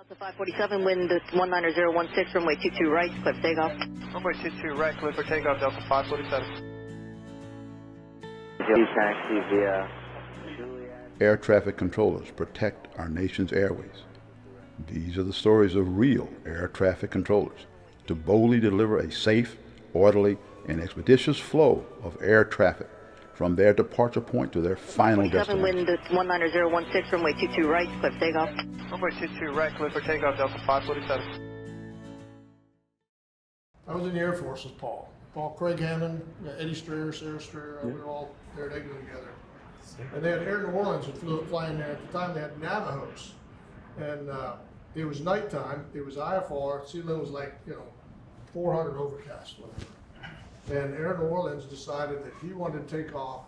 Delta 547, wind 19016, runway 22 right, clear for takeoff. Runway 22 right, clear for takeoff, Delta 547. Taxi via Air traffic controllers protect our nation's airways. These are the stories of real air traffic controllers to boldly deliver a safe, orderly, and expeditious flow of air traffic from their departure point to their final 47, destination. wind 19016, runway 22 right, clear for takeoff. Runway 22 right, clear for takeoff, Delta 547. I was in the Air Force with Paul. Craig Hammond, Eddie Strayer, Sarah Strayer, we were all there at Eglin together. And they had Air New Orleans that flew flying there. At the time, they had Navajos. And it was nighttime. It was IFR. Sea limit was like, 400 overcast, whatever. And Air New Orleans decided that he wanted to take off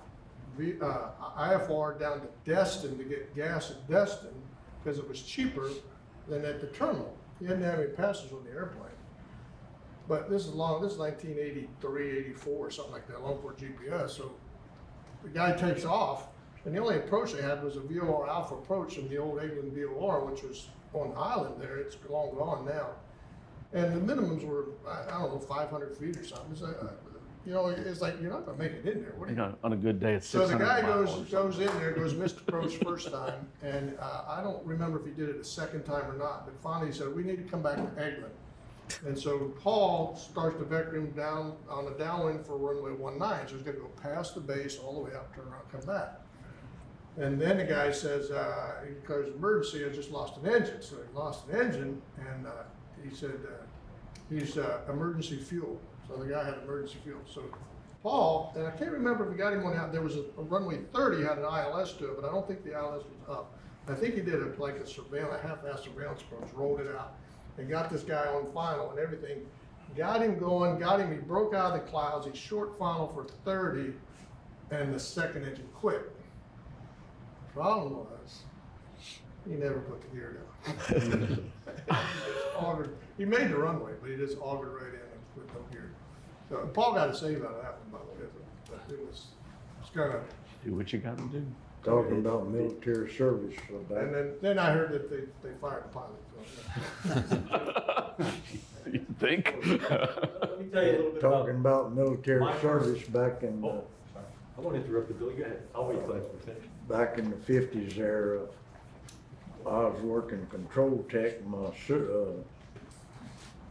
IFR down to Destin to get gas at Destin because it was cheaper than at the terminal. He didn't have any passengers on the airplane. But this is 1983, 84, something like that, long before GPS. So the guy takes off, and the only approach they had was a VOR Alpha approach from the old Eglin VOR, which was on the island there. It's long gone now. And the minimums were, I don't know, 500 feet or something. It's like, it's like you're not gonna make it in there. What are you? On a good day, it's So 600 the guy miles. goes in there, goes missed approach first time, and I don't remember if he did it a second time or not. But finally, he said, "We need to come back to Eglin." And so Paul starts to vector him down on the downwind for runway 19, so he's gonna go past the base all the way up, turn around, come back. And then the guy says, because emergency, I just lost an engine. So he lost an engine, and he said, he's emergency fuel. So the guy had emergency fuel. So Paul, and I can't remember if we got him one out, there was a runway 30 had an ILS to it, but I don't think the ILS was up. I think he did it like a surveillance, half-assed surveillance approach, rolled it out. And got this guy on final and everything. Got him going, he broke out of the clouds, he short final for 30, and the second engine quit. Problem was, he never put the gear down. He made the runway, but he just augured right in with no gear. So Paul got a save out of that one, by the way, but it's kind of. Do what you gotta do. Talking about military service for that. And then I heard that they fired the pilot. So, You think? Let me tell you a little bit Talking about military my service back in, Oh, sorry. I won't interrupt you, Billy. Go ahead. I'll wait till after finish. back in the 50s there, I was working control tech, my suit,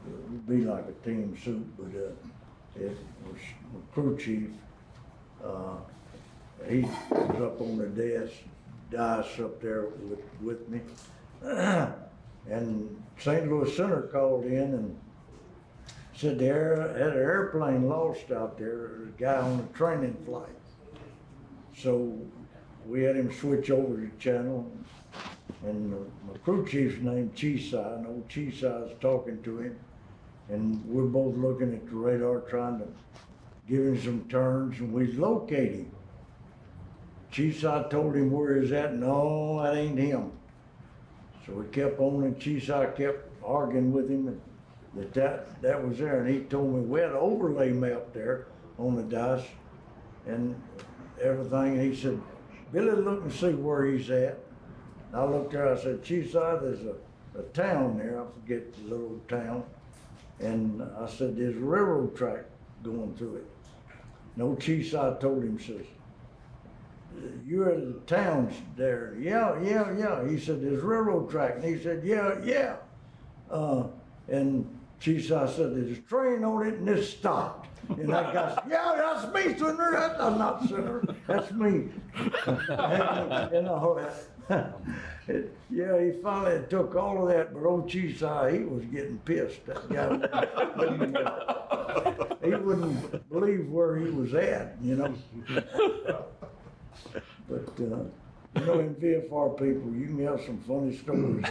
it'd be like a team suit, but, it was my crew chief, he was up on the desk, Dice up there with me. And St. Louis Center called in and said they had an airplane lost out there, a guy on a training flight. So we had him switch over the channel, and my crew chief's named Chisai, and old Chisai is talking to him, and we're both looking at the radar trying to give him some turns, and we locate him. Chisai told him where he's at. No, that ain't him. So we kept on, and Chisai kept arguing with him, and that was there. And he told me we had an overlay map there on the dice and everything. And he said, "Billy, look and see where he's at." And I looked there. I said, "Chisai, there's a town there. I forget the little town." And I said, "There's a railroad track going through it." No, Chisai told him, says, "You're at the towns there." Yeah. He said, "There's railroad track." And he said, yeah. And Chisai said, "There's a train on it and it stopped." And that guy said, "Yeah, that's me, Senator. I'm not Senator. That's me." Yeah, he finally took all of that, but old Chisai, he was getting pissed. That guy, he wouldn't believe where he was at, But, in VFR people, you can have some funny stories.